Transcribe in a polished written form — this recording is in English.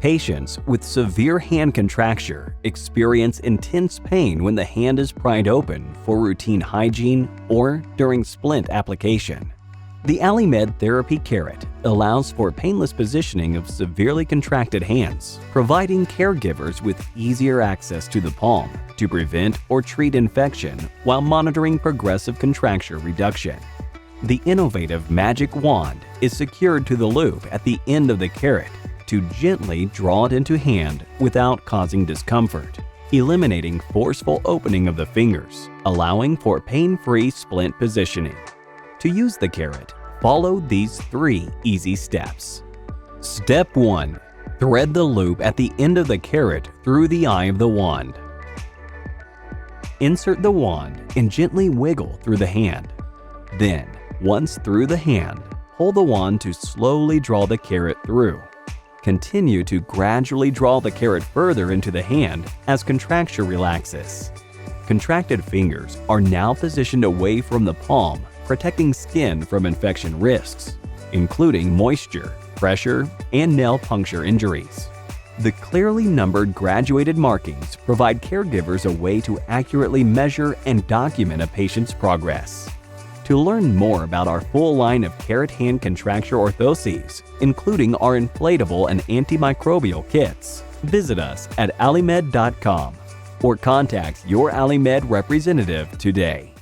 Patients with severe hand contracture experience intense pain when the hand is pried open for routine hygiene or during splint application. The AliMed Therapy Carrot allows for painless positioning of severely contracted hands, providing caregivers with easier access to the palm to prevent or treat infection while monitoring progressive contracture reduction. The innovative magic wand is secured to the loop at the end of the carrot to gently draw it into hand without causing discomfort, eliminating forceful opening of the fingers, allowing for pain-free splint positioning. To use the carrot, follow these 3 easy steps. Step 1. Thread the loop at the end of the carrot through the eye of the wand. Insert the wand and gently wiggle through the hand. Then, once through the hand, hold the wand to slowly draw the carrot through. Continue to gradually draw the carrot further into the hand as contracture relaxes. Contracted fingers are now positioned away from the palm, protecting skin from infection risks, including moisture, pressure, and nail puncture injuries. The clearly numbered graduated markings provide caregivers a way to accurately measure and document a patient's progress. To learn more about our full line of carrot hand contracture orthoses, including our inflatable and antimicrobial kits, visit us at alimed.com or contact your AliMed representative today.